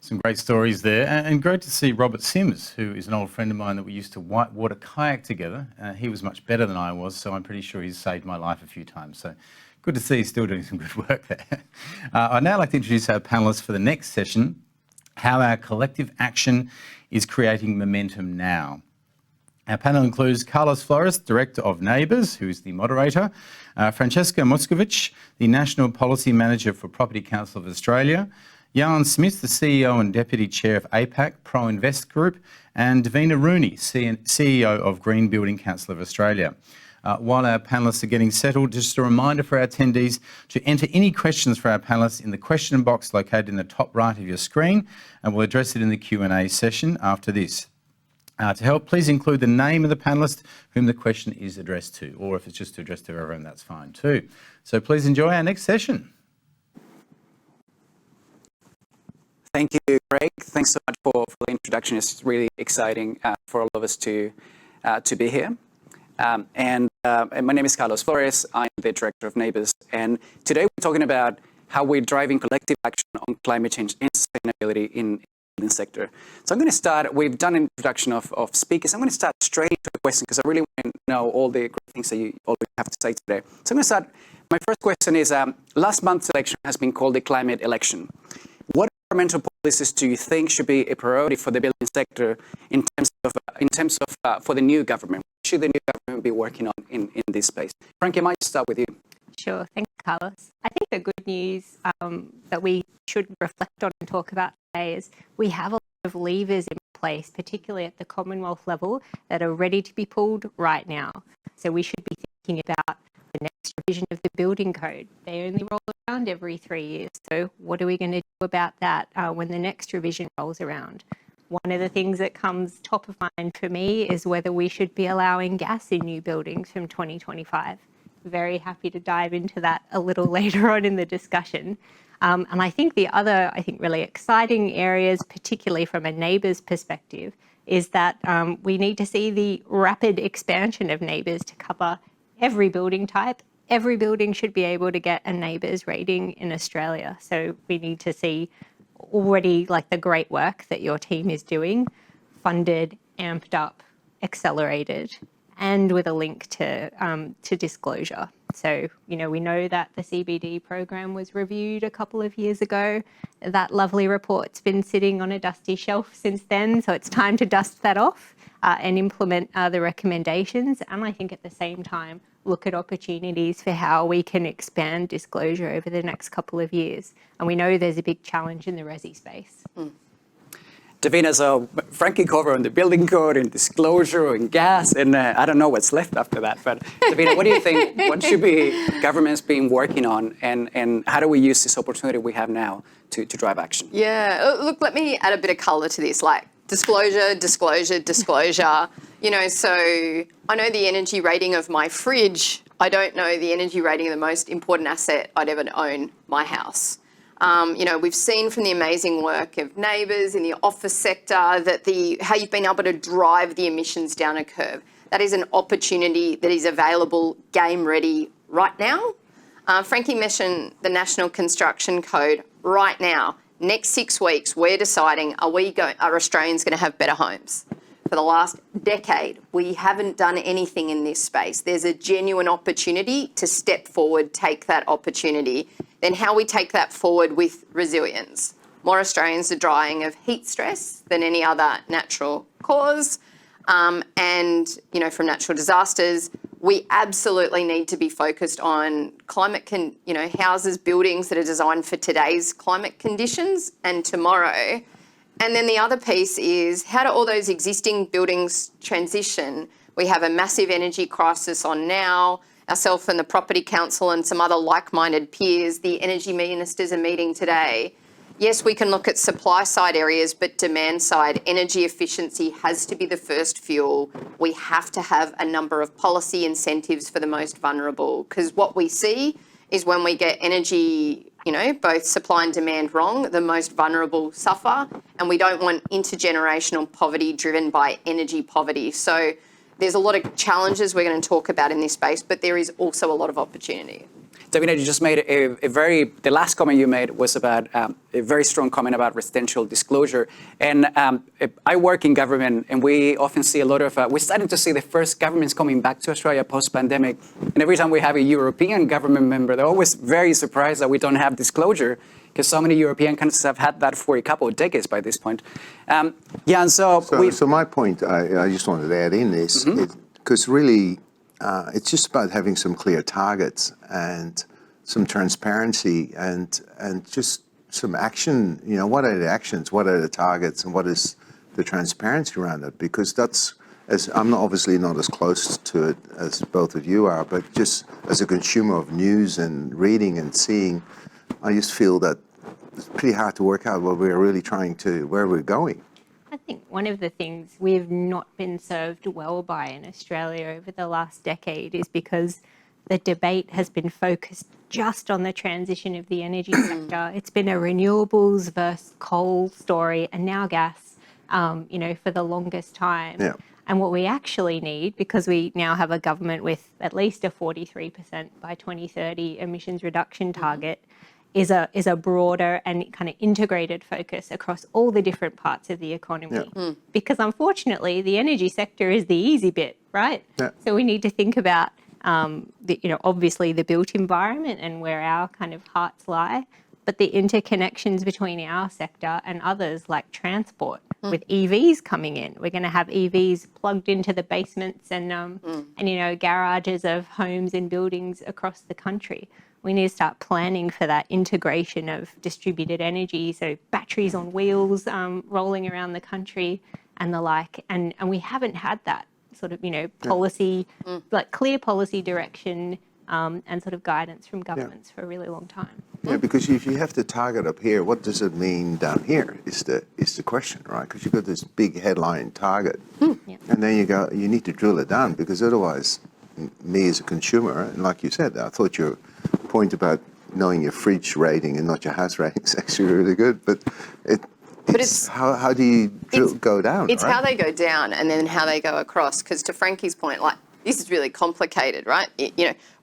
Some great stories there, and great to see Robert Sims, who is an old friend of mine that we used to whitewater kayak together. He was much better than I was, so I'm pretty sure he's saved my life a few times. So good to see he's still doing some good work there. I'd now like to introduce our panellists for the next session, how our collective action is creating momentum now. Our panel includes Carlos Flores, Director of NABERS, who is the moderator, Francesca Muskovic, the National Policy Manager for Property Council of Australia, Jan Smits, the CEO and Deputy Chair of APAC Pro-Invest Group, and Davina Rooney, CEO of Green Building Council of Australia. While our panellists are getting settled, just a reminder for our attendees to enter any questions for our panellists in the question box located in the top right of your screen, and we'll address it in the Q&A session after this. To help, please include the name of the panellist whom the question is addressed to, or if it's just addressed to everyone, that's fine too. So please enjoy our next session. Thank you, Greg. Thanks so much for the introduction. It's really exciting for all of us to be here. And my name is Carlos Flores. I'm the Director of NABERS. And today we're talking about how we're driving collective action on climate change and sustainability in the building sector. So I'm going to start, we've done an introduction of speakers. I'm going to start straight into the question because I really want to know all the great things that you all have to say today. So I'm going to start, my first question is, last month's election has been called the climate election. What environmental policies do you think should be a priority for the building sector in terms of for the new government? What should the new government be working on in this space? Frankie, I might start with you. Sure, thanks, Carlos. I think the good news that we should reflect on and talk about today is we have a lot of levers in place, particularly at the Commonwealth level, that are ready to be pulled right now. So we should be thinking about the next revision of the building code. They only roll around every 3 years. So what are we going to do about that when the next revision rolls around? One of the things that comes top of mind for me is whether we should be allowing gas in new buildings from 2025. Very happy to dive into that a little later on in the discussion. And I think the other, really exciting areas, particularly from a NABERS perspective, is that we need to see the rapid expansion of NABERS to cover every building type. Every building should be able to get a NABERS rating in Australia. So we need to see already the great work that your team is doing, funded, amped up, accelerated, and with a link to disclosure. So, we know that the CBD program was reviewed a couple of years ago. That lovely report's been sitting on a dusty shelf since then. So it's time to dust that off and implement the recommendations. And I think at the same time, look at opportunities for how we can expand disclosure over the next couple of years. And we know there's a big challenge in the resi space. Davina, so Frankie covered on the building code and disclosure and gas, and I don't know what's left after that. But Davina, what do you think? What should be governments being working on, and how do we use this opportunity we have now to drive action? Yeah, look, let me add a bit of colour to this, disclosure, disclosure, disclosure. So I know the energy rating of my fridge. I don't know the energy rating of the most important asset I'd ever own, my house. We've seen from the amazing work of NABERS in the office sector that how you've been able to drive the emissions down a curve. That is an opportunity that is available, game ready right now. Frankie mentioned the National Construction Code right now. Next 6 weeks, we're deciding, are Australians going to have better homes? For the last decade, we haven't done anything in this space. There's a genuine opportunity to step forward, take that opportunity. Then how we take that forward with resilience. More Australians are dying of heat stress than any other natural cause. And, from natural disasters, we absolutely need to be focused on houses, buildings that are designed for today's climate conditions and tomorrow. And then the other piece is how do all those existing buildings transition? We have a massive energy crisis on now. Ourselves and the Property Council and some other like-minded peers, the energy ministers are meeting today. Yes, we can look at supply side areas, but demand side, energy efficiency has to be the first fuel. We have to have a number of policy incentives for the most vulnerable, because what we see is when we get energy, both supply and demand wrong, the most vulnerable suffer, and we don't want intergenerational poverty driven by energy poverty. So there's a lot of challenges we're going to talk about in this space, but there is also a lot of opportunity. Davina, you just made the last comment you made was about a very strong comment about residential disclosure. And I work in government, and we often see a lot of, we're starting to see the first governments coming back to Australia post-pandemic. And every time we have a European government member, they're always very surprised that we don't have disclosure, because so many European countries have had that for a couple of decades by this point. And so my point, I just wanted to add in this, because really, it's just about having some clear targets and some transparency and just some action. You know, what are the actions, what are the targets, and what is the transparency around it? Because that's, as I'm obviously not as close to it as both of you are, but just as a consumer of news and reading and seeing, I just feel that it's pretty hard to work out what we're really where we're going. I think one of the things we've not been served well by in Australia over the last decade is because the debate has been focused just on the transition of the energy sector. It's been a renewables versus coal story, and now gas, for the longest time. Yeah. And what we actually need, because we now have a government with at least a 43% by 2030 emissions reduction target, is a broader and kind of integrated focus across all the different parts of the economy. Yeah. Because unfortunately, the energy sector is the easy bit, right? Yeah. So we need to think about, obviously the built environment and where our kind of hearts lie, but the interconnections between our sector and others like transport. With EVs coming in, we're going to have EVs plugged into the basements and garages of homes and buildings across the country. We need to start planning for that integration of distributed energy, so batteries on wheels rolling around the country and the like. And we haven't had that sort of, policy, like clear policy direction and sort of guidance from governments for a really long time. Yeah, because if you have to target up here, what does it mean down here is the question, right? Because you've got this big headline target, and then you need to drill it down, because otherwise, me as a consumer, and like you said, I thought your point about knowing your fridge rating and not your house rating is actually really good, but it's how do you go down? It's right? how they go down and then how they go across. Because to Frankie's point, like, this is really complicated, right?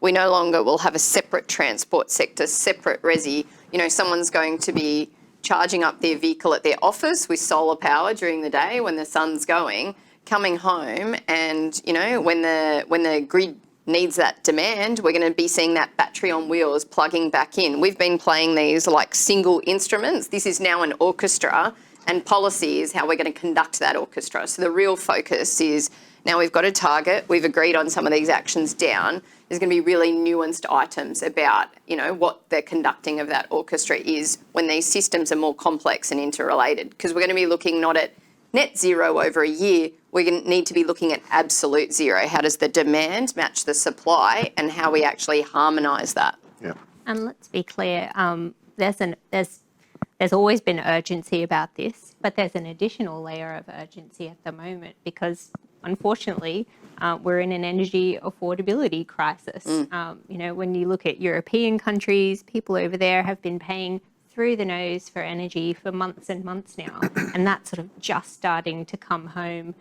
We no longer will have a separate transport sector, separate resi. Someone's going to be charging up their vehicle at their office with solar power during the day when the sun's going, coming home, and when the grid needs that demand, we're going to be seeing that battery on wheels plugging back in. We've been playing these like single instruments. This is now an orchestra, and policy is how we're going to conduct that orchestra. So the real focus is, now we've got a target, we've agreed on some of these actions down. There's going to be really nuanced items about, what the conducting of that orchestra is when these systems are more complex and interrelated. Because we're going to be looking not at net zero over a year, we're going to need to be looking at absolute zero. How does the demand match the supply, and how we actually harmonise that? Yeah. And let's be clear, there's always been urgency about this, but there's an additional layer of urgency at the moment because, unfortunately, we're in an energy affordability crisis. When you look at European countries, people over there have been paying through the nose for energy for months and months now, and that's sort of just starting to come home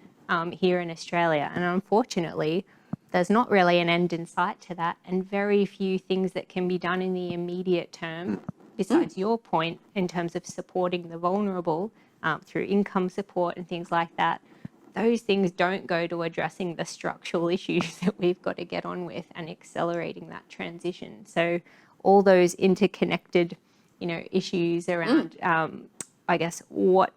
here in Australia. And unfortunately, there's not really an end in sight to that, and very few things that can be done in the immediate term, besides your point in terms of supporting the vulnerable through income support and things like that. Those things don't go to addressing the structural issues that we've got to get on with and accelerating that transition. So all those interconnected, issues around, I guess, what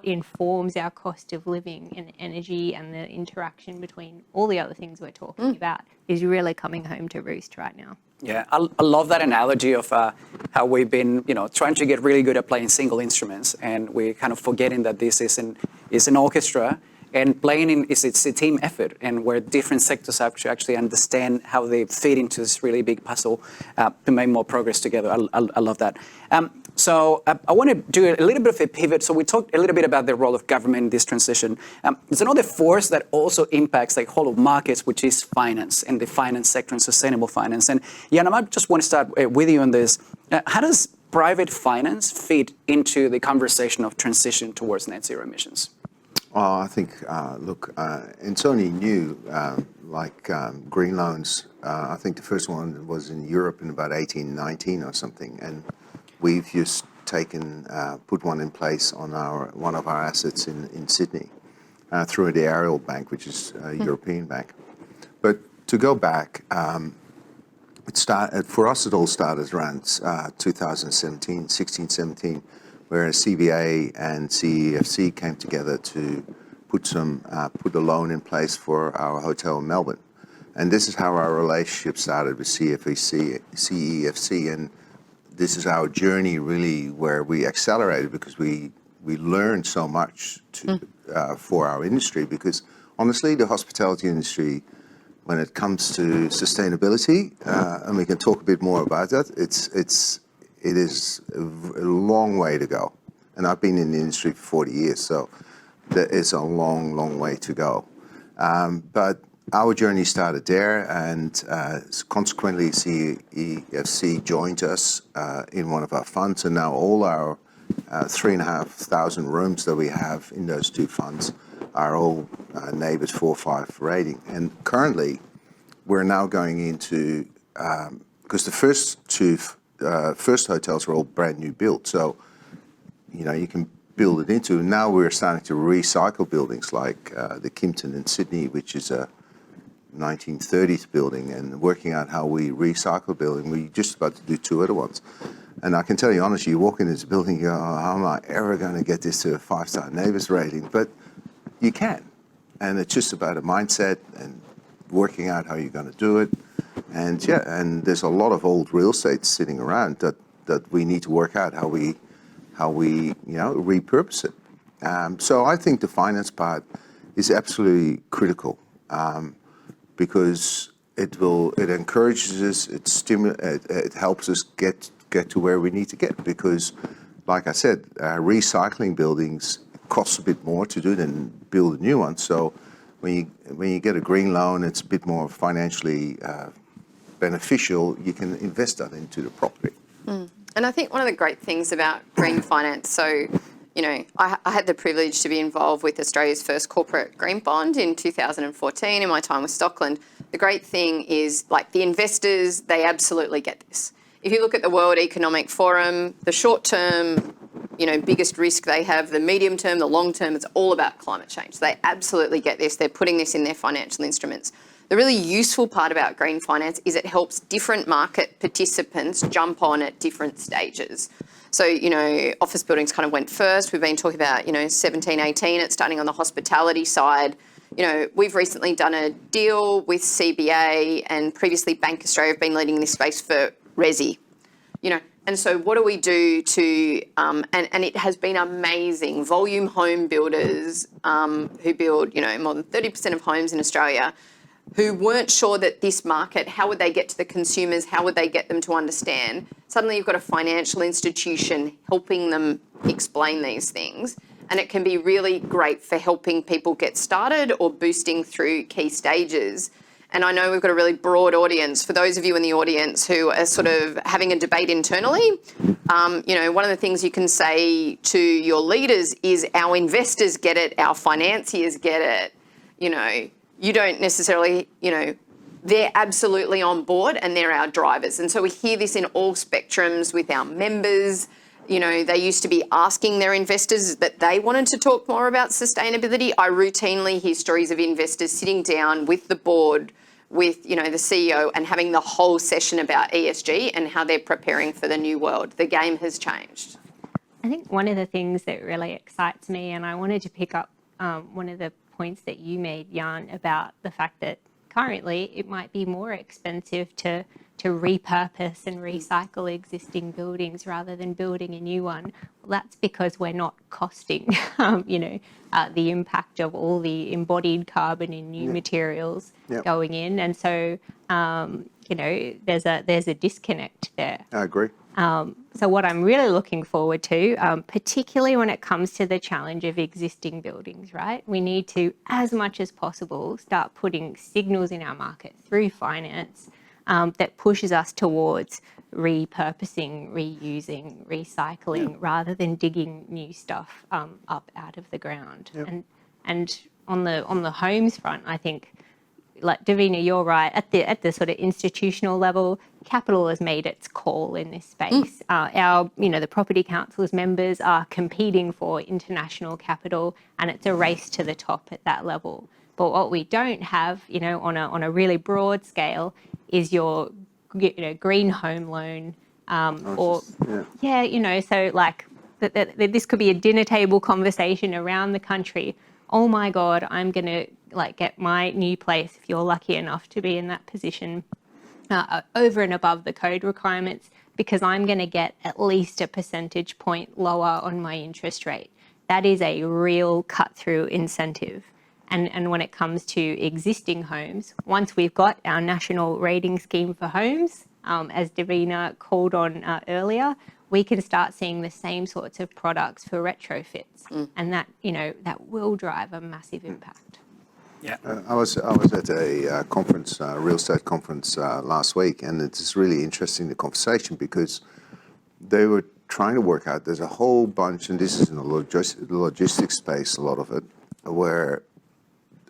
informs our cost of living and energy and the interaction between all the other things we're talking about is really coming home to roost right now. Yeah, I love that analogy of how we've been, trying to get really good at playing single instruments, and we're kind of forgetting that this is an orchestra, and playing it's a team effort, and where different sectors have to actually understand how they fit into this really big puzzle to make more progress together. I love that. So I want to do a little bit of a pivot. So we talked a little bit about the role of government in this transition. There's another force that also impacts the whole of markets, which is finance and the finance sector and sustainable finance. And Jan, I just want to start with you on this. How does private finance fit into the conversation of transition towards net zero emissions? Oh, I think, look, it's only new, green loans. I think the first one was in Europe in about 1819 or something, and we've just put one in place on one of our assets in Sydney through the Ariel Bank, which is a European bank. But to go back, for us, it all started around 2017, 16, 17, where CBA and CEFC came together to put a loan in place for our hotel in Melbourne. And this is how our relationship started with CEFC, and this is our journey really where we accelerated because we learned so much for our industry, because honestly, the hospitality industry, when it comes to sustainability, and we can talk a bit more about that, it is a long way to go. And I've been in the industry for 40 years, so there is a long, long way to go. But our journey started there, and consequently, CEFC joined us in one of our funds, and now all our 3,500 rooms that we have in those two funds are all NABERS 4 or 5 rating. And currently, we're now going into, because the first hotels are all brand new built, so you can build it into. Now we're starting to recycle buildings like the Kimpton in Sydney, which is a 1930s building, and working out how we recycle building. We're just about to do 2 other ones. And I can tell you honestly, you walk in this building, you go, oh, how am I ever going to get this to a 5-star NABERS rating? But you can. And it's just about a mindset and working out how you're going to do it. And and there's a lot of old real estate sitting around that we need to work out how we repurpose it. So I think the finance part is absolutely critical, because it encourages us, it helps us get to where we need to get. Because, like I said, recycling buildings costs a bit more to do than build a new one. So when you get a green loan, it's a bit more financially beneficial. You can invest that into the property. And I think one of the great things about green finance, so, I had the privilege to be involved with Australia's first corporate green bond in 2014 in my time with Stockland. The great thing is, the investors, they absolutely get this. If you look at the World Economic Forum, the short term, biggest risk they have, the medium term, the long term, it's all about climate change. They absolutely get this. They're putting this in their financial instruments. The really useful part about green finance is it helps different market participants jump on at different stages. So, office buildings kind of went first. We've been talking about, 17, 18, it's starting on the hospitality side. We've recently done a deal with CBA, and previously Bank Australia have been leading this space for resi. And so what do we do to, and it has been amazing, volume home builders who build, more than 30% of homes in Australia, who weren't sure that this market, how would they get to the consumers, how would they get them to understand? Suddenly you've got a financial institution helping them explain these things, and it can be really great for helping people get started or boosting through key stages. And I know we've got a really broad audience. For those of you in the audience who are sort of having a debate internally, one of the things you can say to your leaders is our investors get it, our financiers get it. You don't necessarily, they're absolutely on board and they're our drivers. And so we hear this in all spectrums with our members. They used to be asking their investors that they wanted to talk more about sustainability. I routinely hear stories of investors sitting down with the board, with, the CEO, and having the whole session about ESG and how they're preparing for the new world. The game has changed. I think one of the things that really excites me, and I wanted to pick up one of the points that you made, Jan, about the fact that currently it might be more expensive to repurpose and recycle existing buildings rather than building a new one. Well, that's because we're not costing, the impact of all the embodied carbon in new materials going in. And so, there's a disconnect there. I agree. So what I'm really looking forward to, particularly when it comes to the challenge of existing buildings, right? We need to, as much as possible, start putting signals in our market through finance that pushes us towards repurposing, reusing, recycling, rather than digging new stuff up out of the ground. And And on the homes front, I think, like Davina, you're right. At the sort of institutional level, capital has made its call in this space. The Property Council's members are competing for international capital, and it's a race to the top at that level. But what we don't have, on a really broad scale, is your green home loan, So like this could be a dinner table conversation around the country. Oh my God, I'm going to get my new place, if you're lucky enough to be in that position, over and above the code requirements, because I'm going to get at least a percentage point lower on my interest rate. That is a real cut-through incentive. And when it comes to existing homes, once we've got our national rating scheme for homes, as Davina called on earlier, we can start seeing the same sorts of products for retrofits, and that will drive a massive impact. Yeah, I was at a conference, real estate conference last week, and it's really interesting, the conversation, because they were trying to work out, there's a whole bunch, and this is in the logistics space, a lot of it, where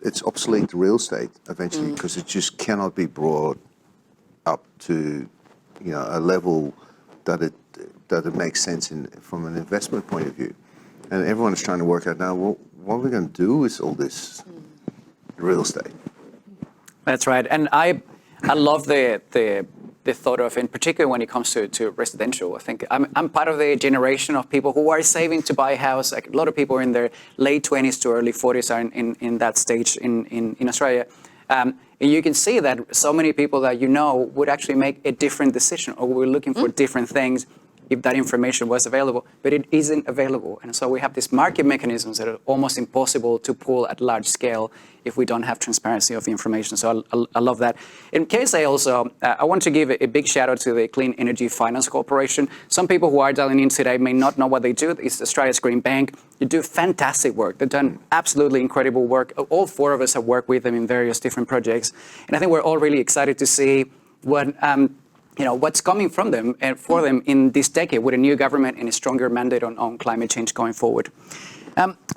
it's obsolete real estate eventually, because it just cannot be brought up to a level that it makes sense from an investment point of view. And everyone is trying to work out now, well, what are we going to do with all this real estate? that's right. And I love the thought of, in particular when it comes to residential. I think I'm part of the generation of people who are saving to buy a house. Like, a lot of people in their late 20s to early 40s are in that stage in Australia. And you can see that so many people that would actually make a different decision, or we're looking for different things if that information was available, but it isn't available. And so we have these market mechanisms that are almost impossible to pull at large scale if we don't have transparency of the information. So I love that. In case I want to give a big shout out to the Clean Energy Finance Corporation. Some people who are dialing in today may not know what they do. It's Australia's Green Bank. You do fantastic work. They've done absolutely incredible work. All four of us have worked with them in various different projects. And I think we're all really excited to see what's coming from them and for them in this decade with a new government and a stronger mandate on climate change going forward.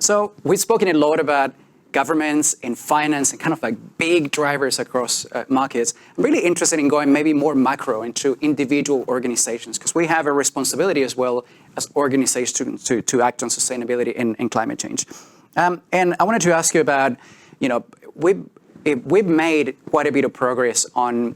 So we've spoken a lot about governments and finance and kind of like big drivers across markets. I'm really interested in going maybe more macro into individual organizations, because we have a responsibility as well as organizations to act on sustainability and climate change. And I wanted to ask you about, we've made quite a bit of progress on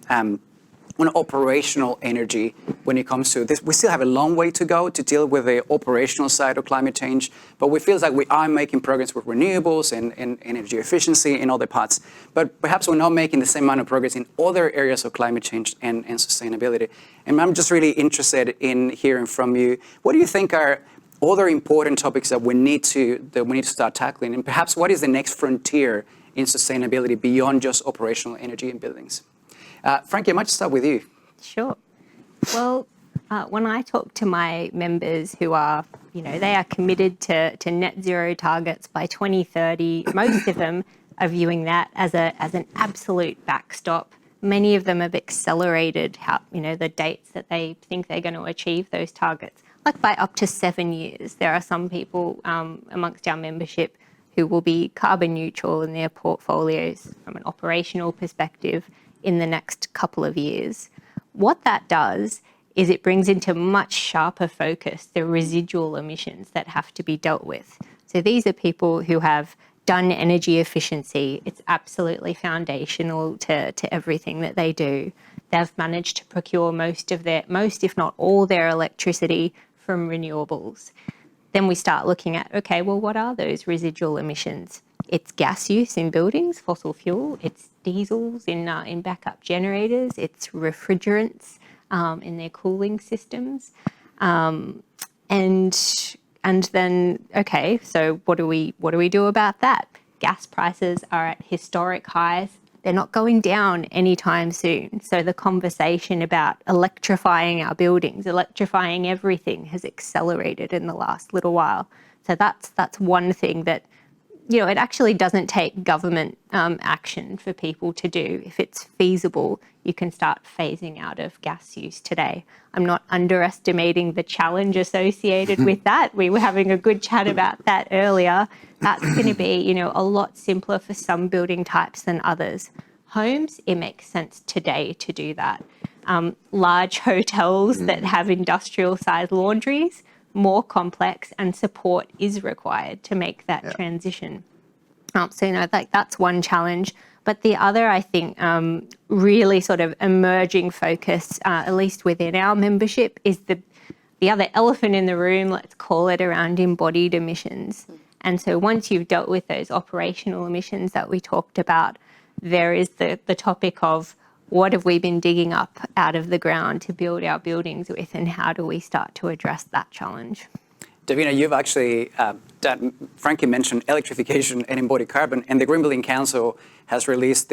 operational energy when it comes to this. We still have a long way to go to deal with the operational side of climate change, but we feel like we are making progress with renewables and energy efficiency in other parts. But perhaps we're not making the same amount of progress in other areas of climate change and sustainability. And I'm just really interested in hearing from you. What do you think are other important topics that we need to start tackling? And perhaps what is the next frontier in sustainability beyond just operational energy in buildings? Frankie, I might start with you. Sure. Well, when I talk to my members who are, they are committed to net zero targets by 2030, most of them are viewing that as an absolute backstop. Many of them have accelerated the dates that they think they're going to achieve those targets, like by up to 7 years. There are some people amongst our membership who will be carbon neutral in their portfolios from an operational perspective in the next couple of years. What that does is it brings into much sharper focus the residual emissions that have to be dealt with. So these are people who have done energy efficiency. It's absolutely foundational to everything that they do. They've managed to procure most, if not all, their electricity from renewables. Then we start looking at, okay, well, what are those residual emissions? It's gas use in buildings, fossil fuel. It's diesels in backup generators. It's refrigerants in their cooling systems. And then, okay, so what do we do about that? Gas prices are at historic highs. They're not going down anytime soon. So the conversation about electrifying our buildings, electrifying everything, has accelerated in the last little while. So that's one thing that it actually doesn't take government action for people to do. If it's feasible, you can start phasing out of gas use today. I'm not underestimating the challenge associated with that. We were having a good chat about that earlier. That's going to be, a lot simpler for some building types than others. Homes, it makes sense today to do that. Large hotels that have industrial-sized laundries, more complex, and support is required to make that transition. So, that's one challenge. But the other, I think, really sort of emerging focus, at least within our membership, is the other elephant in the room, let's call it, around embodied emissions. And so once you've dealt with those operational emissions that we talked about, there is the topic of what have we been digging up out of the ground to build our buildings with, and how do we start to address that challenge? Davina, you've actually, Frankie mentioned electrification and embodied carbon, and the Green Building Council has released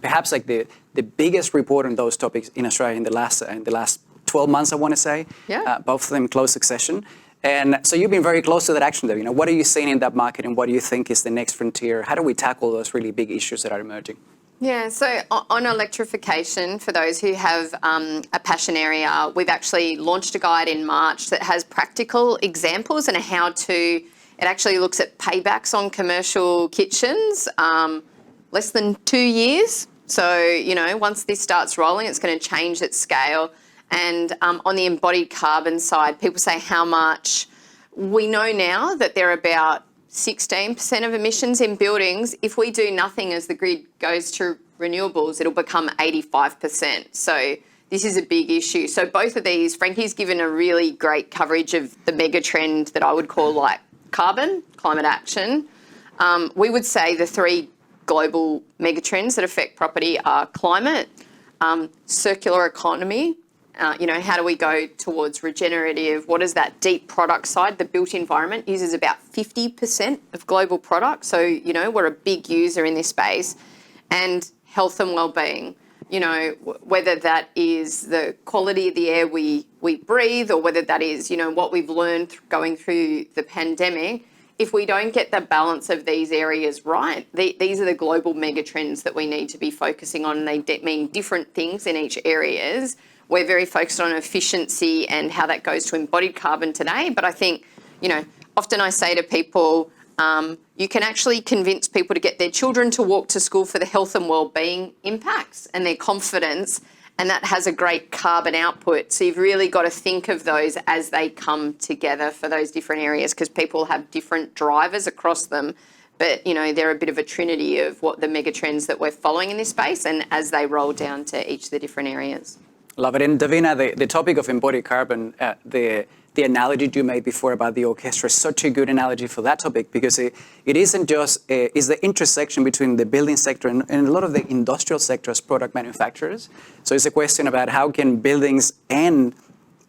perhaps like the biggest report on those topics in Australia in the last 12 months, I want to say. Yeah. Both of them in close succession. And so you've been very close to that action, Davina. What are you seeing in that market, and what do you think is the next frontier? How do we tackle those really big issues that are emerging? Yeah, so on electrification, for those who have a passion area, we've actually launched a guide in March that has practical examples and how to, it actually looks at paybacks on commercial kitchens, less than 2 years. So, once this starts rolling, it's going to change its scale. And on the embodied carbon side, people say how much. We know now that there are about 16% of emissions in buildings. If we do nothing as the grid goes to renewables, it'll become 85%. So this is a big issue. So both of these, Frankie's given a really great coverage of the mega trend that I would call like carbon, climate action. We would say the three global mega trends that affect property are climate, circular economy, how do we go towards regenerative? What is that deep product side? The built environment uses about 50% of global product. So, we're a big user in this space. And health and well-being, whether that is the quality of the air we breathe, or whether that is, what we've learned going through the pandemic. If we don't get the balance of these areas right, these are the global mega trends that we need to be focusing on. They mean different things in each areas. We're very focused on efficiency and how that goes to embodied carbon today. But I think, often I say to people, you can actually convince people to get their children to walk to school for the health and well-being impacts and their confidence, and that has a great carbon output. So you've really got to think of those as they come together for those different areas, because people have different drivers across them. But, they're a bit of a trinity of what the mega trends that we're following in this space, and as they roll down to each of the different areas. Love it. And Davina, the topic of embodied carbon, the analogy you made before about the orchestra is such a good analogy for that topic, because it isn't just, it's the intersection between the building sector and a lot of the industrial sector as product manufacturers. So it's a question about how can buildings and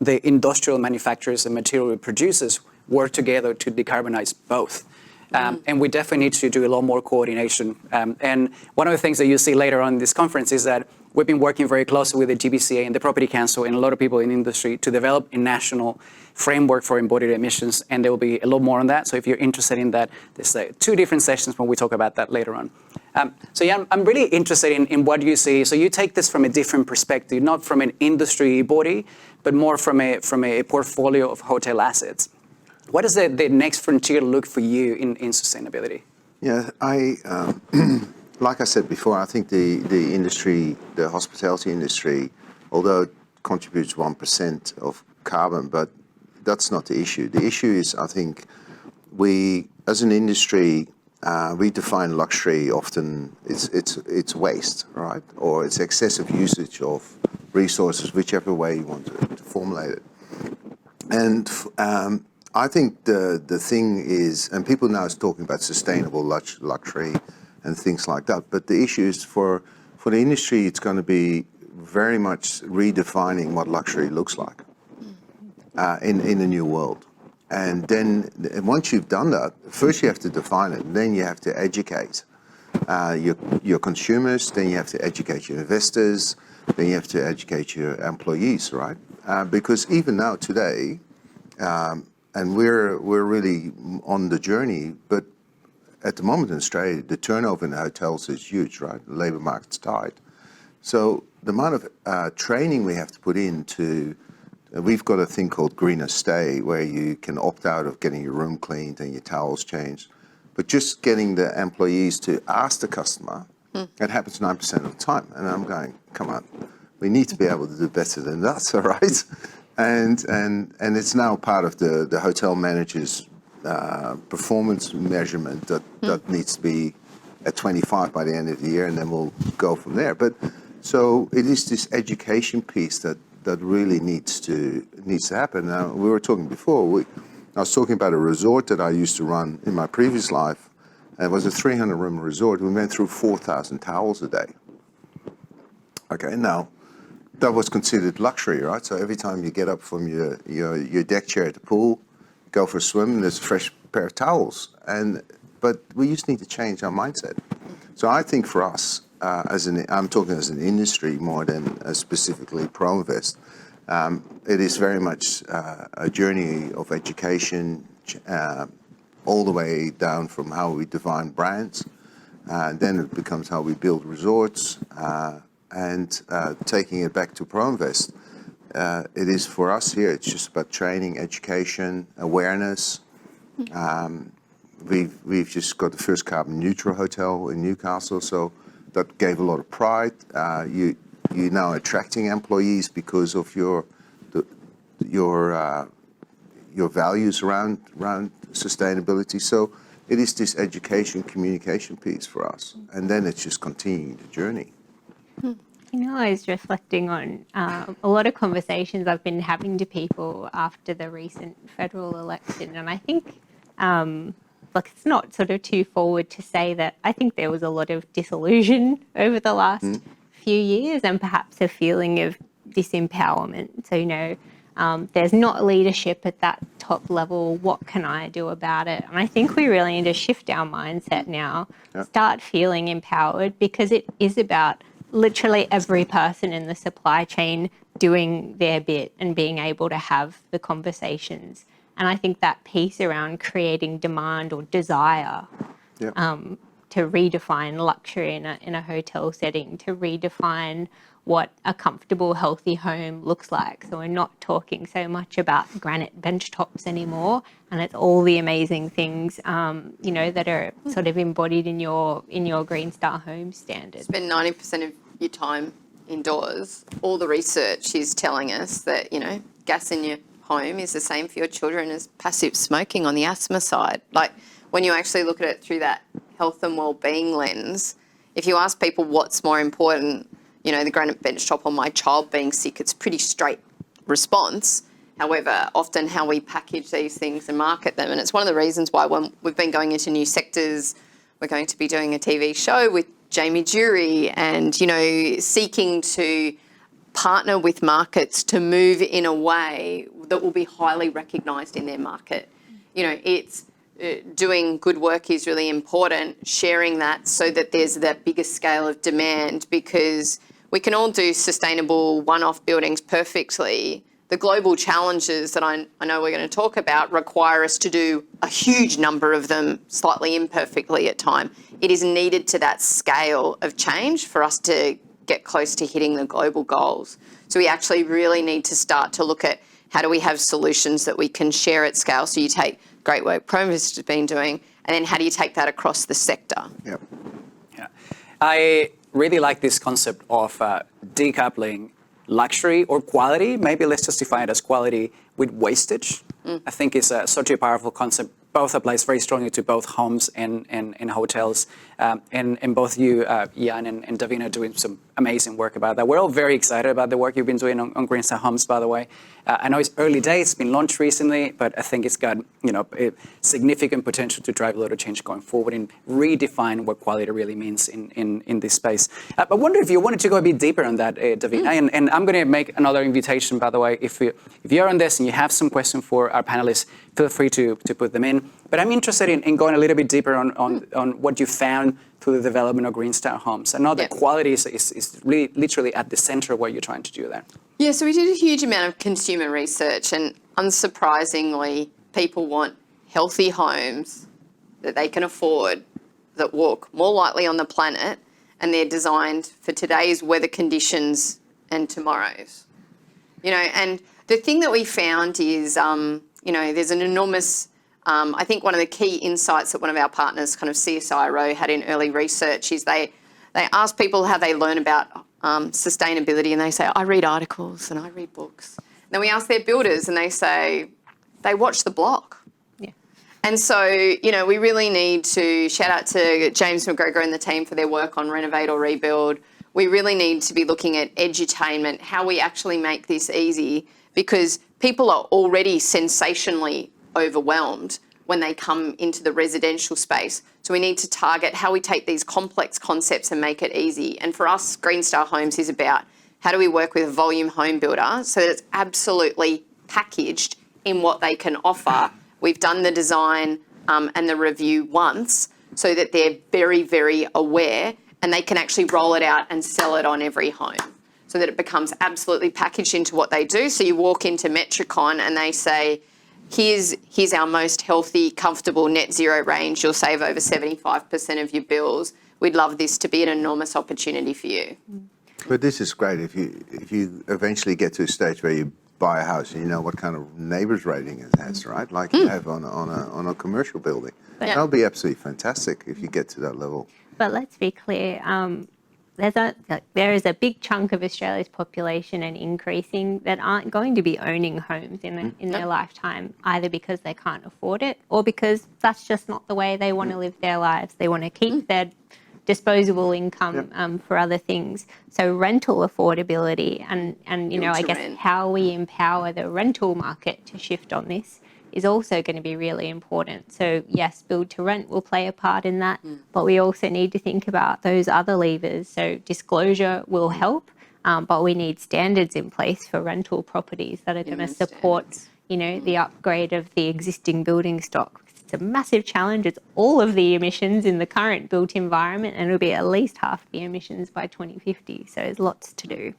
the industrial manufacturers and material producers work together to decarbonize both. And we definitely need to do a lot more coordination. And one of the things that you see later on in this conference is that we've been working very closely with the GBCA and the Property Council and a lot of people in the industry to develop a national framework for embodied emissions, and there will be a lot more on that. So if you're interested in that, there's 2 different sessions when we talk about that later on. I'm really interested in what you see. So you take this from a different perspective, not from an industry body, but more from a portfolio of hotel assets. What does the next frontier look for you in sustainability? Yeah, like I said before, I think the industry, the hospitality industry, although it contributes 1% of carbon, but that's not the issue. The issue is, I think, we, as an industry, we define luxury often, it's waste, right? Or it's excessive usage of resources, whichever way you want to formulate it. And I think the thing is, and people now is talking about sustainable luxury and things like that, but the issue is for the industry, it's going to be very much redefining what luxury looks like in a new world. And then once you've done that, first you have to define it, and then you have to educate your consumers, then you have to educate your investors, then you have to educate your employees, right? Because even now today, and we're really on the journey, but at the moment in Australia, the turnover in the hotels is huge, right? The labour market's tight. So the amount of training we have to put into, we've got a thing called greener stay, where you can opt out of getting your room cleaned and your towels changed. But just getting the employees to ask the customer, it happens 9% of the time. And I'm going, come on, we need to be able to do better than that, all right? And it's now part of the hotel manager's performance measurement that needs to be at 25 by the end of the year, and then we'll go from there. But so it is this education piece that really needs to happen. Now, we were talking before, I was talking about a resort that I used to run in my previous life. And it was a 300-room resort. We went through 4,000 towels a day. Okay, now, that was considered luxury, right? So every time you get up from your deck chair at the pool, go for a swim, and there's a fresh pair of towels. But we just need to change our mindset. So I think for us, I'm talking as an industry more than specifically ProInvest, it is very much a journey of education, all the way down from how we define brands. Then it becomes how we build resorts, and taking it back to ProInvest. It is for us here, it's just about training, education, awareness. We've just got the first carbon neutral hotel in Newcastle, so that gave a lot of pride. You're now attracting employees because of your values around sustainability. So it is this education, communication piece for us, and then it's just continuing the journey. I was reflecting on a lot of conversations I've been having to people after the recent federal election, and I think it's not sort of too forward to say that I think there was a lot of disillusion over the last few years, and perhaps a feeling of disempowerment. So, there's not leadership at that top level. What can I do about it? And I think we really need to shift our mindset now, start feeling empowered, because it is about literally every person in the supply chain doing their bit and being able to have the conversations. And I think that piece around creating demand or desire to redefine luxury in a hotel setting, to redefine what a comfortable, healthy home looks like. So we're not talking so much about granite bench tops anymore, and it's all the amazing things, that are sort of embodied in your Green Star Home standard. Spend 90% of your time indoors. All the research is telling us that, gas in your home is the same for your children as passive smoking on the asthma side. Like, when you actually look at it through that health and well-being lens, if you ask people what's more important, the granite bench top or my child being sick, it's a pretty straight response. However, often how we package these things and market them, and it's one of the reasons why when we've been going into new sectors, we're going to be doing a TV show with Jamie Jury and, seeking to partner with markets to move in a way that will be highly recognised in their market. It's doing good work is really important, sharing that so that there's that bigger scale of demand, because we can all do sustainable one-off buildings perfectly. The global challenges that I know we're going to talk about require us to do a huge number of them slightly imperfectly at time. It is needed to that scale of change for us to get close to hitting the global goals. So we actually really need to start to look at how do we have solutions that we can share at scale. So you take great work ProInvest has been doing, and then how do you take that across the sector? Yep. Yeah. I really like this concept of decoupling luxury or quality. Maybe let's just define it as quality with wastage. I think it's such a powerful concept. Both applies very strongly to both homes and hotels. And both you, Jan and Davina, are doing some amazing work about that. We're all very excited about the work you've been doing on Green Star Homes, by the way. I know it's early days, it's been launched recently, but I think it's got a significant potential to drive a lot of change going forward and redefine what quality really means in this space. But I wonder if you wanted to go a bit deeper on that, Davina, and I'm going to make another invitation, by the way. If you're on this and you have some questions for our panelists, feel free to put them in. But I'm interested in going a little bit deeper on what you found through the development of Green Star Homes. I know that quality is really literally at the center of what you're trying to do there. Yeah, so we did a huge amount of consumer research, and unsurprisingly, people want healthy homes that they can afford that walk more lightly on the planet, and they're designed for today's weather conditions and tomorrow's. And the thing that we found is, there's an enormous, I think one of the key insights that one of our partners, kind of CSIRO, had in early research is they ask people how they learn about sustainability, and they say, I read articles and I read books. And then we ask their builders and they say, they watch the block. And so, we really need to shout out to James McGregor and the team for their work on Renovate or Rebuild. We really need to be looking at edutainment, how we actually make this easy, because people are already sensationally overwhelmed when they come into the residential space. So we need to target how we take these complex concepts and make it easy. And for us, Green Star Homes is about how do we work with a volume home builder so that it's absolutely packaged in what they can offer. We've done the design and the review once so that they're very, very aware, and they can actually roll it out and sell it on every home so that it becomes absolutely packaged into what they do. So you walk into Metricon and they say, here's our most healthy, comfortable net zero range. You'll save over 75% of your bills. We'd love this to be an enormous opportunity for you. But this is great if you eventually get to a stage where you buy a house and you know what kind of NABERS rating it has, right? Like you have on a commercial building. That'll be absolutely fantastic if you get to that level. But let's be clear, there is a big chunk of Australia's population and increasing that aren't going to be owning homes in their lifetime, either because they can't afford it or because that's just not the way they want to live their lives. They want to keep their disposable income for other things. So rental affordability and I guess how we empower the rental market to shift on this is also going to be really important. So yes, build to rent will play a part in that, but we also need to think about those other levers. So disclosure will help, but we need standards in place for rental properties that are going to support, the upgrade of the existing building stock. It's a massive challenge. It's all of the emissions in the current built environment, and it'll be at least half the emissions by 2050. So there's lots to do.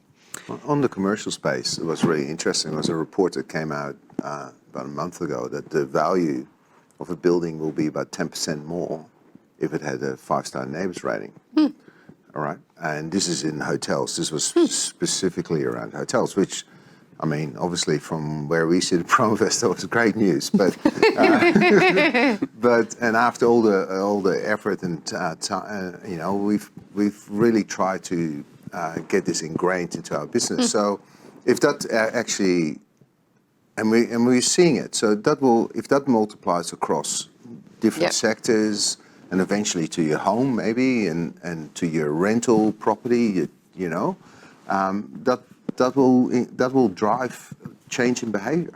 On the commercial space, it was really interesting. There was a report that came out about a month ago that the value of a building will be about 10% more if it had a 5-star NABERS rating. All right. And this is in hotels. This was specifically around hotels, which, I mean, obviously from where we sit at Promovest, that was great news. But and after all the effort and time, we've really tried to get this ingrained into our business. So if that actually, and we're seeing it, so if that multiplies across different sectors and eventually to your home maybe and to your rental property, that will drive change in behavior.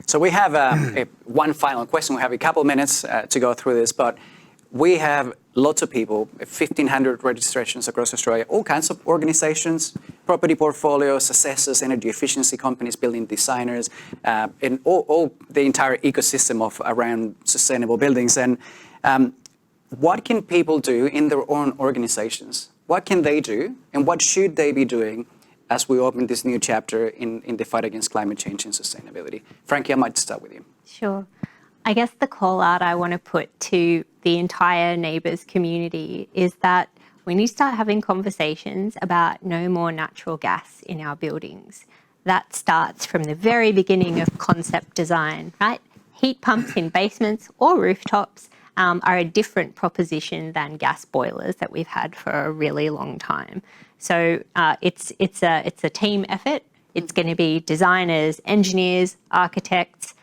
So we have one final question. We have a couple of minutes to go through this, but we have lots of people, 1,500 registrations across Australia, all kinds of organizations, property portfolios, assessors, energy efficiency companies, building designers, and all the entire ecosystem of around sustainable buildings. And what can people do in their own organizations? What can they do, and what should they be doing as we open this new chapter in the fight against climate change and sustainability? Frankie, I might start with you. Sure. I guess the call out I want to put to the entire NABERS community is that we need to start having conversations about no more natural gas in our buildings. That starts from the very beginning of concept design, right? Heat pumps in basements or rooftops are a different proposition than gas boilers that we've had for a really long time. So it's a team effort. It's going to be designers, engineers, architects,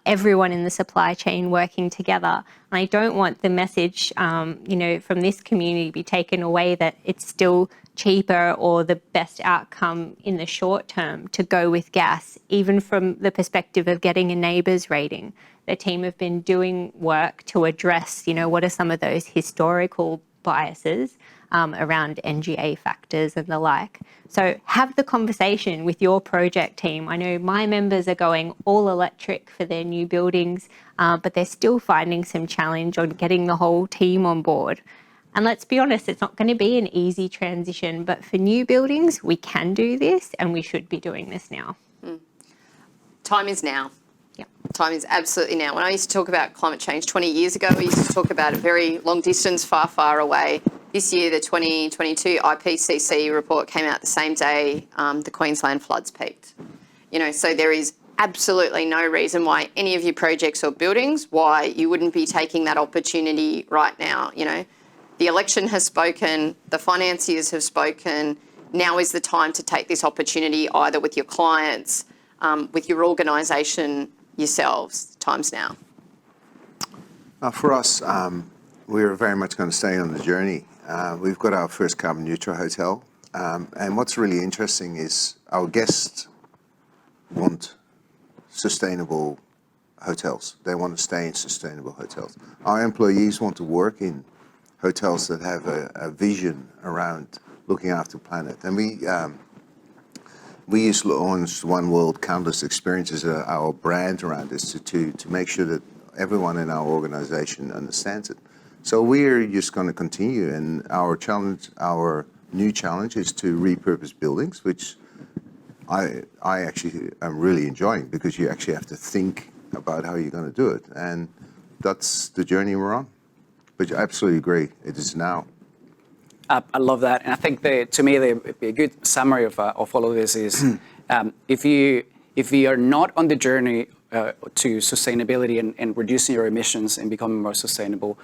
everyone in the supply chain working together. And I don't want the message, from this community to be taken away that it's still cheaper or the best outcome in the short term to go with gas, even from the perspective of getting a NABERS rating. The team have been doing work to address, what are some of those historical biases around NGA factors and the like. So have the conversation with your project team. I know my members are going all electric for their new buildings, but they're still finding some challenge on getting the whole team on board. And let's be honest, it's not going to be an easy transition, but for new buildings, we can do this and we should be doing this now. Time is now. Yeah. Time is absolutely now. When I used to talk about climate change 20 years ago, we used to talk about it very long distance, far, far away. This year, the 2022 IPCC report came out the same day the Queensland floods peaked. So there is absolutely no reason why any of your projects or buildings, why you wouldn't be taking that opportunity right now. The election has spoken, the financiers have spoken. Now is the time to take this opportunity either with your clients, with your organisation, yourselves. Time's now. For us, we're very much going to stay on the journey. We've got our first carbon neutral hotel. And what's really interesting is our guests want sustainable hotels. They want to stay in sustainable hotels. Our employees want to work in hotels that have a vision around looking after the planet. And we used to launch One World Countless Experiences, our brand around this, to make sure that everyone in our organisation understands it. So we're just going to continue, and our new challenge is to repurpose buildings, which I actually am really enjoying, because you actually have to think about how you're going to do it, and that's the journey we're on. But I absolutely agree, it is now. I love that, and I think to me a good summary of all of this is if you are not on the journey to sustainability and reducing your emissions and becoming more sustainable,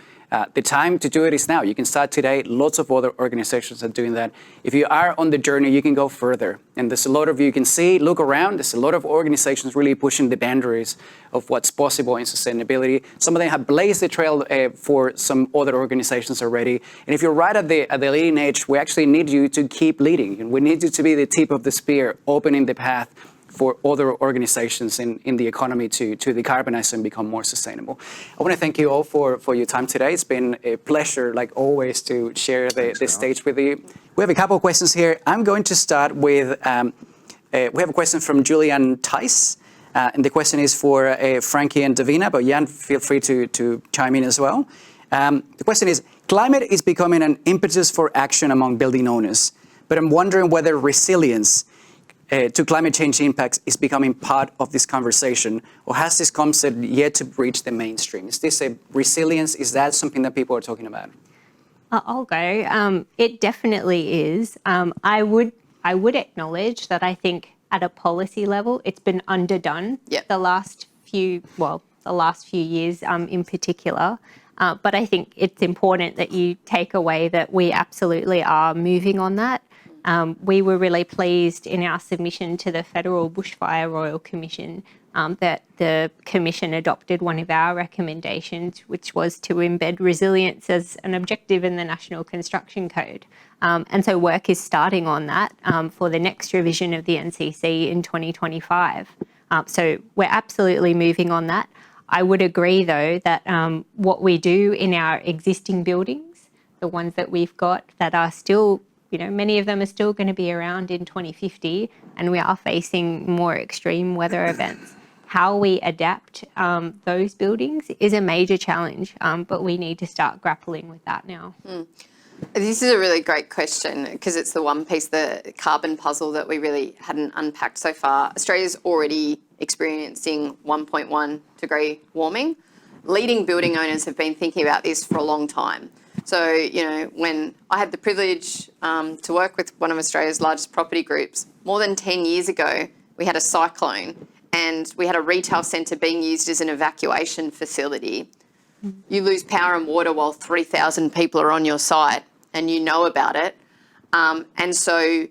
the time to do it is now. You can start today. Lots of other organizations are doing that. If you are on the journey, you can go further. And there's a lot of you can see, look around, there's a lot of organizations really pushing the boundaries of what's possible in sustainability. Some of them have blazed the trail for some other organizations already. And if you're right at the leading edge, we actually need you to keep leading. And we need you to be the tip of the spear, opening the path for other organizations in the economy to decarbonize and become more sustainable. I want to thank you all for your time today. It's been a pleasure, like always, to share the stage with you. We have a couple of questions here. I'm going to start with, we have a question from Julian Tice, and the question is for Frankie and Davina, but Jan, feel free to chime in as well. The question is, climate is becoming an impetus for action among building owners, but I'm wondering whether resilience to climate change impacts is becoming part of this conversation, or has this concept yet to reach the mainstream? Is this a resilience? Is that something that people are talking about? I'll go. It definitely is. I would acknowledge that I think at a policy level, it's been underdone the last few years in particular. But I think it's important that you take away that we absolutely are moving on that. We were really pleased in our submission to the Federal Bushfire Royal Commission that the Commission adopted one of our recommendations, which was to embed resilience as an objective in the National Construction Code. And so work is starting on that for the next revision of the NCC in 2025. So we're absolutely moving on that. I would agree, though, that what we do in our existing buildings, the ones that we've got that are still, many of them are still going to be around in 2050, and we are facing more extreme weather events. How we adapt those buildings is a major challenge, but we need to start grappling with that now. This is a really great question, because it's the one piece, the carbon puzzle, that we really hadn't unpacked so far. Australia's already experiencing 1.1 degree warming. Leading building owners have been thinking about this for a long time. So, when I had the privilege to work with one of Australia's largest property groups, more than 10 years ago, we had a cyclone and we had a retail centre being used as an evacuation facility. You lose power and water while 3,000 people are on your site, and you know about it. And so,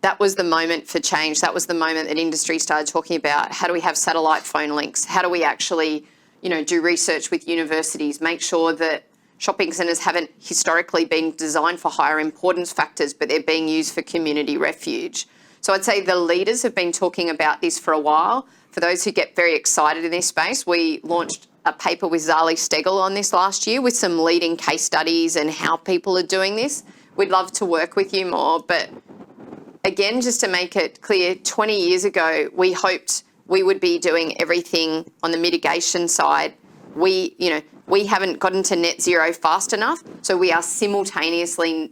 that was the moment for change. That was the moment that industry started talking about, how do we have satellite phone links? How do we actually, do research with universities, make sure that shopping centres haven't historically been designed for higher importance factors, but they're being used for community refuge. So I'd say the leaders have been talking about this for a while. For those who get very excited in this space, we launched a paper with Zali Stegel on this last year with some leading case studies and how people are doing this. We'd love to work with you more, but again, just to make it clear, 20 years ago, we hoped we would be doing everything on the mitigation side. We haven't gotten to net zero fast enough, so we are simultaneously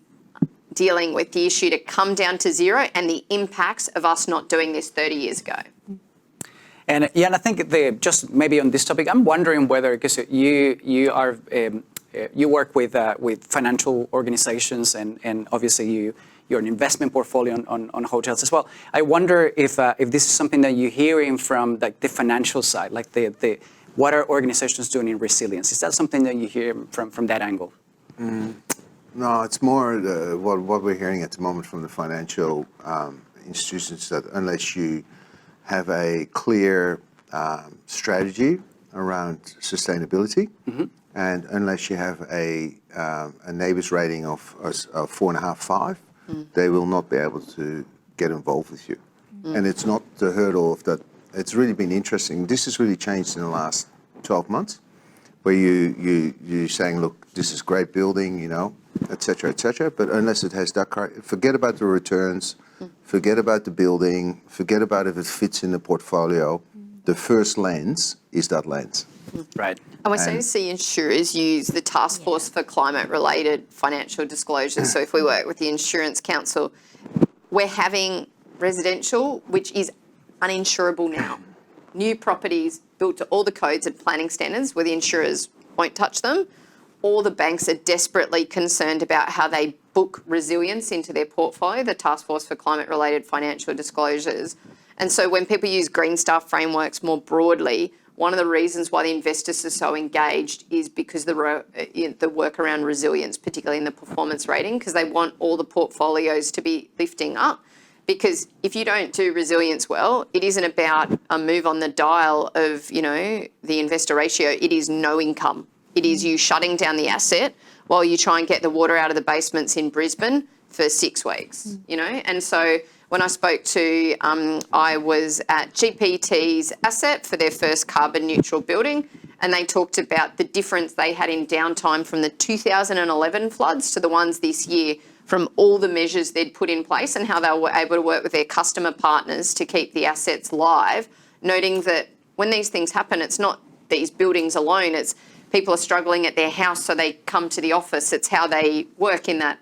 dealing with the issue to come down to zero and the impacts of us not doing this 30 years ago. And I think just maybe on this topic, I'm wondering whether, because you work with financial organizations, and obviously you're an investment portfolio on hotels as well. I wonder if this is something that you're hearing from like the financial side, like the what are organizations doing in resilience? Is that something that you hear from that angle? No, it's more what we're hearing at the moment from the financial institutions, that unless you have a clear strategy around sustainability, and unless you have a NABERS rating of 4.5, 5, they will not be able to get involved with you. And it's not the hurdle of that. It's really been interesting. This has really changed in the last 12 months, where you're saying, look, this is great building, you know, et cetera, but unless it has that, forget about the returns, forget about the building, forget about if it fits in the portfolio. The first lens is that lens. Right. And we're starting to see insurers use the Task Force for Climate-Related Financial Disclosures. So if we work with the Insurance Council, we're having residential, which is uninsurable now. New properties built to all the codes and planning standards where the insurers won't touch them. All the banks are desperately concerned about how they book resilience into their portfolio, the Task Force for Climate-Related Financial Disclosures. And so when people use Green Star frameworks more broadly, one of the reasons why the investors are so engaged is because the work around resilience, particularly in the performance rating, because they want all the portfolios to be lifting up. Because if you don't do resilience well, it isn't about a move on the dial of, you know, the investor ratio. It is no income. It is you shutting down the asset while you try and get the water out of the basements in Brisbane for 6 weeks, you know. And so when I spoke to, I was at GPT's asset for their first carbon neutral building, and they talked about the difference they had in downtime from the 2011 floods to the ones this year, from all the measures they'd put in place and how they were able to work with their customer partners to keep the assets live, noting that when these things happen, it's not these buildings alone, it's people are struggling at their house, so they come to the office. It's how they work in that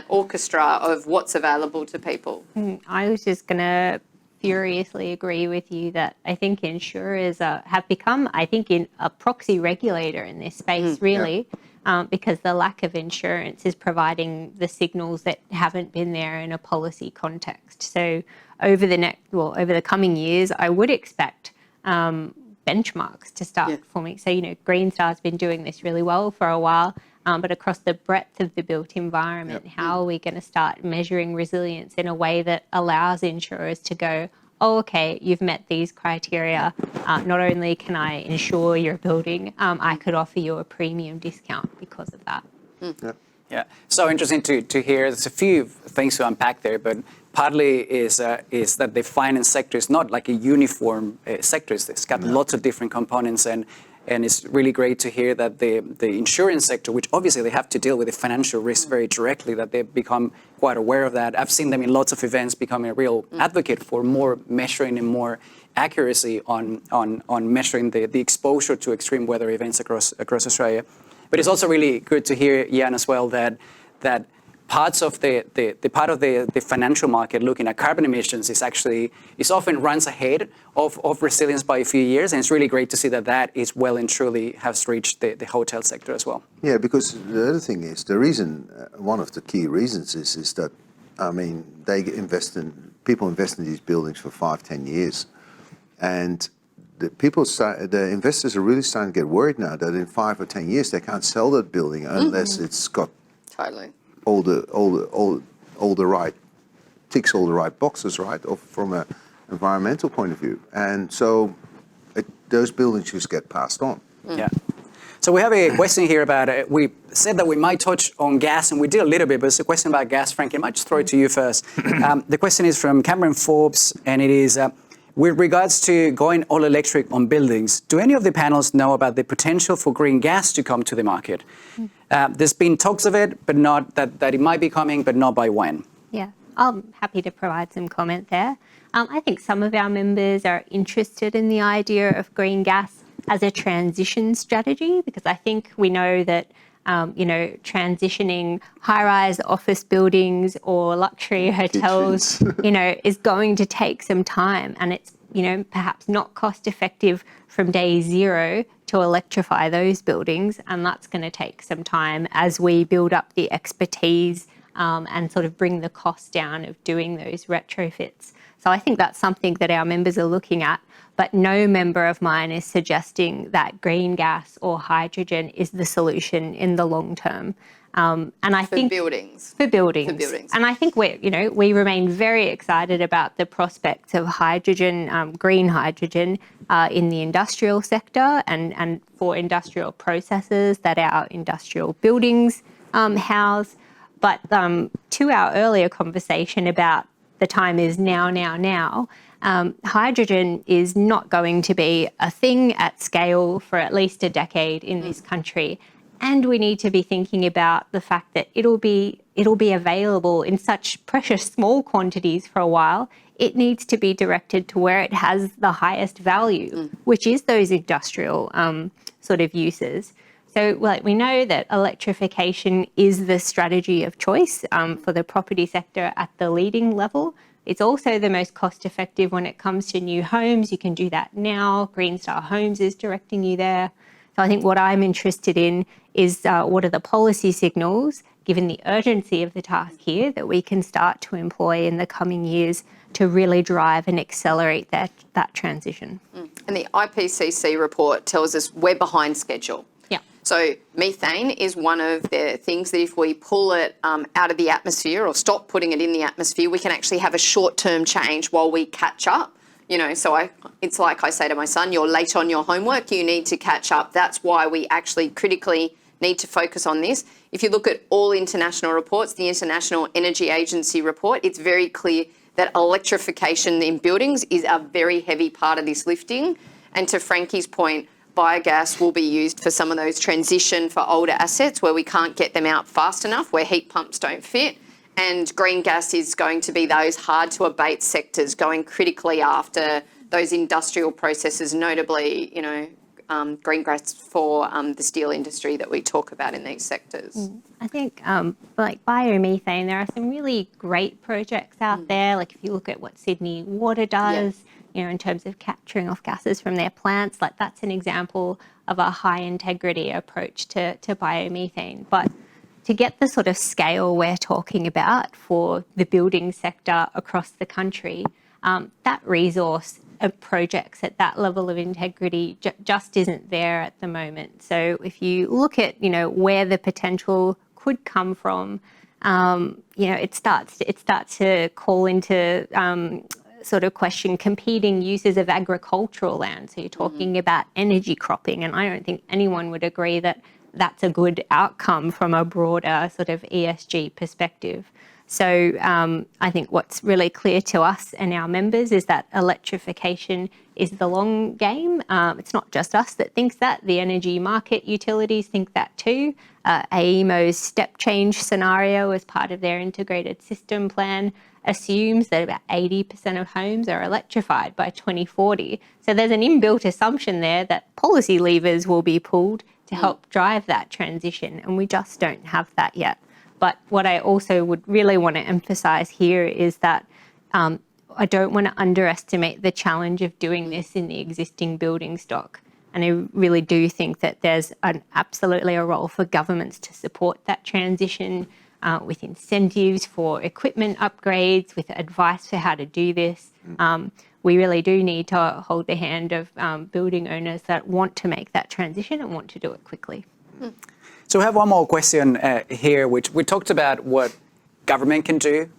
orchestra of what's available to people. I was just going to furiously agree with you that I think insurers have become, I think, in a proxy regulator in this space, really, because the lack of insurance is providing the signals that haven't been there in a policy context. So over the coming years, I would expect benchmarks to start forming. So, you know, Green Star's been doing this really well for a while, but across the breadth of the built environment, how are we going to start measuring resilience in a way that allows insurers to go, oh, okay, you've met these criteria. Not only can I insure your building, I could offer you a premium discount because of that. Yeah, so interesting to hear. There's a few things to unpack there, but partly is that the finance sector is not like a uniform sector. It's got lots of different components, and it's really great to hear that the insurance sector, which obviously they have to deal with the financial risk very directly, that they've become quite aware of that. I've seen them in lots of events becoming a real advocate for more measuring and more accuracy on measuring the exposure to extreme weather events across Australia. But it's also really good to hear, Jan, as well, that parts of the financial market looking at carbon emissions is often runs ahead of resilience by a few years, and it's really great to see that is well and truly has reached the hotel sector as well. Yeah, because the other thing is, one of the key reasons is that, I mean, people invest in these buildings for 5-10 years, and the investors are really starting to get worried now that in 5 or 10 years they can't sell that building unless it's got all the right ticks all the right boxes, right, from an environmental point of view, and so those buildings just get passed on. Yeah. So we have a question here about we said that we might touch on gas, and we did a little bit, but it's a question about gas. Frank, I might just throw it to you first. The question is from Cameron Forbes, and it is. With regards to going all electric on buildings, do any of the panels know about the potential for green gas to come to the market? There's been talks of it, but not that it might be coming, but not by when. Yeah, I'm happy to provide some comment there. I think some of our members are interested in the idea of green gas as a transition strategy, because I think we know that transitioning high-rise office buildings or luxury hotels, is going to take some time, and it's perhaps not cost effective from day zero to electrify those buildings. And that's going to take some time as we build up the expertise and sort of bring the cost down of doing those retrofits. So I think that's something that our members are looking at, but no member of mine is suggesting that green gas or hydrogen is the solution in the long term. And I think buildings. For buildings. For buildings. And I think we remain very excited about the prospects of hydrogen, green hydrogen, in the industrial sector and for industrial processes that our industrial buildings house. But to our earlier conversation about the time is now, hydrogen is not going to be a thing at scale for at least a decade in this country. And we need to be thinking about the fact that it'll be available in such precious small quantities for a while. It needs to be directed to where it has the highest value, which is those industrial sort of uses. So we know that electrification is the strategy of choice for the property sector at the leading level. It's also the most cost effective when it comes to new homes. You can do that now. Green Star Homes is directing you there. So I think what I'm interested in is what are the policy signals, given the urgency of the task here, that we can start to employ in the coming years to really drive and accelerate that transition. And the IPCC report tells us we're behind schedule. Yeah. So methane is one of the things that if we pull it out of the atmosphere or stop putting it in the atmosphere, we can actually have a short-term change while we catch up. So it's like I say to my son, you're late on your homework, you need to catch up. That's why we actually critically need to focus on this. If you look at all international reports, the International Energy Agency report, it's very clear that electrification in buildings is a very heavy part of this lifting. And to Frankie's point, biogas will be used for some of those transition for older assets where we can't get them out fast enough, where heat pumps don't fit. And green gas is going to be those hard to abate sectors going critically after those industrial processes, notably, green gas for the steel industry that we talk about in these sectors. I think like biomethane, there are some really great projects out there. Like if you look at what Sydney Water does, in terms of capturing off gases from their plants, like that's an example of a high integrity approach to biomethane. But to get the sort of scale we're talking about for the building sector across the country, that resource of projects at that level of integrity just isn't there at the moment. So if you look at, where the potential could come from, it starts to call into sort of question competing uses of agricultural land. So you're talking about energy cropping, and I don't think anyone would agree that that's a good outcome from a broader sort of ESG perspective. So I think what's really clear to us and our members is that electrification is the long game. It's not just us that thinks that. The energy market utilities think that too. AEMO's step change scenario as part of their integrated system plan assumes that about 80% of homes are electrified by 2040. So there's an inbuilt assumption there that policy levers will be pulled to help drive that transition, and we just don't have that yet. But what I also would really want to emphasise here is that I don't want to underestimate the challenge of doing this in the existing building stock. And I really do think that there's absolutely a role for governments to support that transition with incentives for equipment upgrades, with advice for how to do this. We really do need to hold the hand of building owners that want to make that transition and want to do it quickly. So we have one more question here, which we talked about what government can do.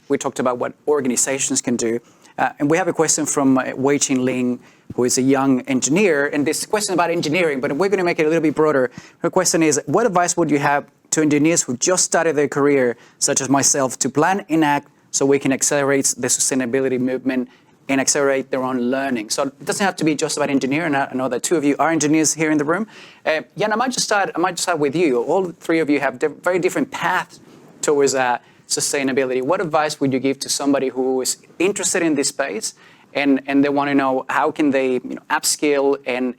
We talked about what organizations can do. And we have a question from Wei-Chin Ling, who is a young engineer. And this question about engineering, but we're going to make it a little bit broader. Her question is, what advice would you have to engineers who just started their career, such as myself, to plan and act so we can accelerate the sustainability movement and accelerate their own learning? So it doesn't have to be just about engineering. I know that two of you are engineers here in the room. Jan, I might just start with you. All three of you have very different paths towards sustainability. What advice would you give to somebody who is interested in this space and they want to know how can they upskill and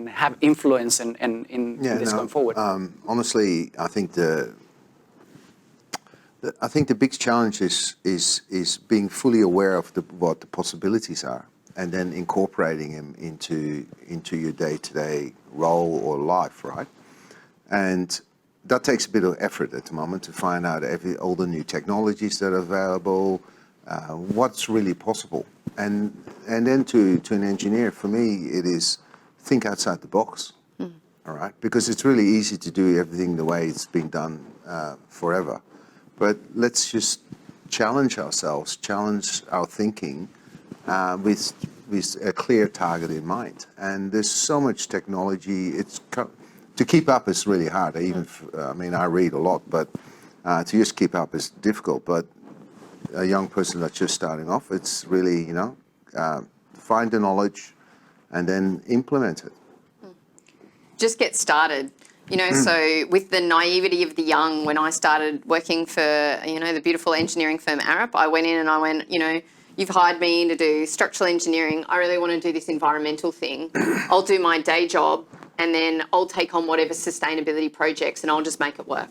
have influence in this going forward? Honestly, I think I think the big challenge is being fully aware of what the possibilities are, and then incorporating them into your day-to-day role or life, right? And that takes a bit of effort at the moment to find out all the new technologies that are available, what's really possible. And then to an engineer, for me, it is think outside the box, all right? Because it's really easy to do everything the way it's been done forever. But let's just challenge ourselves, challenge our thinking with a clear target in mind. And there's so much technology. To keep up is really hard. I read a lot, but to just keep up is difficult. But a young person that's just starting off, it's really, find the knowledge and then implement it. Just get started. So with the naivety of the young, when I started working for, the beautiful engineering firm Arup, I went in and I went, you've hired me to do structural engineering. I really want to do this environmental thing. I'll do my day job and then I'll take on whatever sustainability projects and I'll just make it work.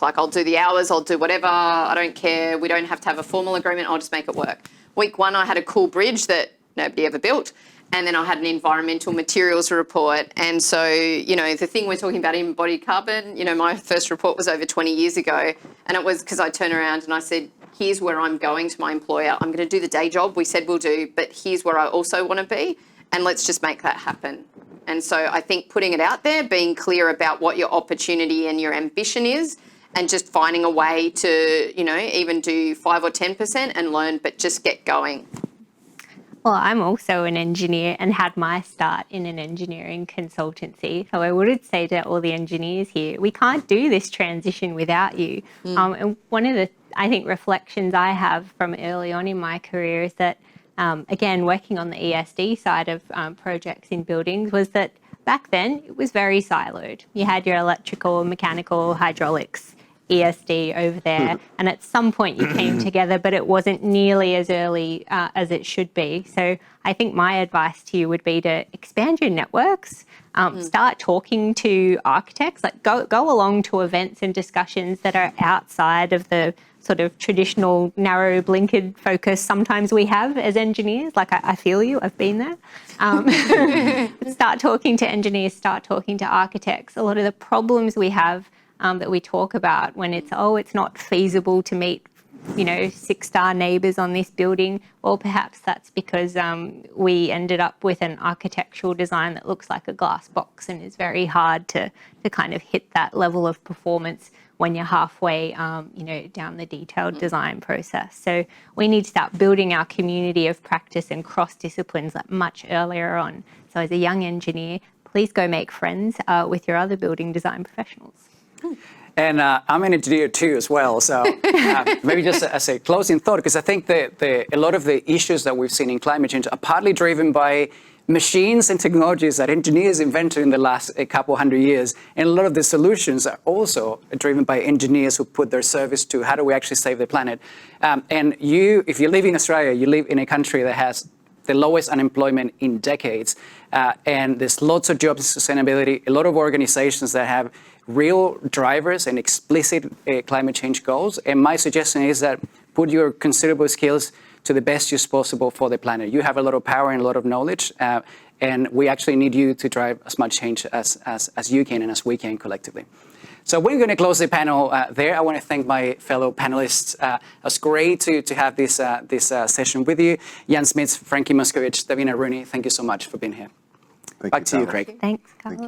Like I'll do the hours, I'll do whatever. I don't care. We don't have to have a formal agreement. I'll just make it work. Week one, I had a cool bridge that nobody ever built. And then I had an environmental materials report. And so, the thing we're talking about, embodied carbon, my first report was over 20 years ago. And it was because I turned around and I said, here's where I'm going to my employer. I'm going to do the day job we said we'll do, but here's where I also want to be. And let's just make that happen. And so I think putting it out there, being clear about what your opportunity and your ambition is, and just finding a way to, even do 5 or 10% and learn, but just get going. Well, I'm also an engineer and had my start in an engineering consultancy. So I would say to all the engineers here, we can't do this transition without you. And one of the, I think, reflections I have from early on in my career is that, again, working on the ESD side of projects in buildings, was that back then it was very siloed. You had your electrical, mechanical, hydraulics, ESD over there, and at some point you came together, but it wasn't nearly as early as it should be. So I think my advice to you would be to expand your networks, start talking to architects, like go along to events and discussions that are outside of the sort of traditional narrow blinkered focus sometimes we have as engineers. Like I feel you, I've been there. Start talking to engineers, start talking to architects. A lot of the problems we have that we talk about when it's not feasible to meet, 6-star neighbours on this building. Well, perhaps that's because we ended up with an architectural design that looks like a glass box and is very hard to kind of hit that level of performance when you're halfway, down the detailed design process. So we need to start building our community of practice and cross disciplines much earlier on. So as a young engineer, please go make friends with your other building design professionals. And I'm an engineer too as well. So maybe just as a closing thought, because I think that a lot of the issues that we've seen in climate change are partly driven by machines and technologies that engineers invented in the last couple hundred years. And a lot of the solutions are also driven by engineers who put their service to how do we actually save the planet. And if you live in Australia, you live in a country that has the lowest unemployment in decades. And there's lots of jobs in sustainability, a lot of organizations that have real drivers and explicit climate change goals. And my suggestion is that put your considerable skills to the best use possible for the planet. You have a lot of power and a lot of knowledge, and we actually need you to drive as much change as you can and as we can collectively. So we're going to close the panel there. I want to thank my fellow panelists. It was great to have this session with you. Jan Smits, Frankie Muskovic, Davina Rooney, thank you so much for being here. Back to you, Craig. Thanks, Carlos.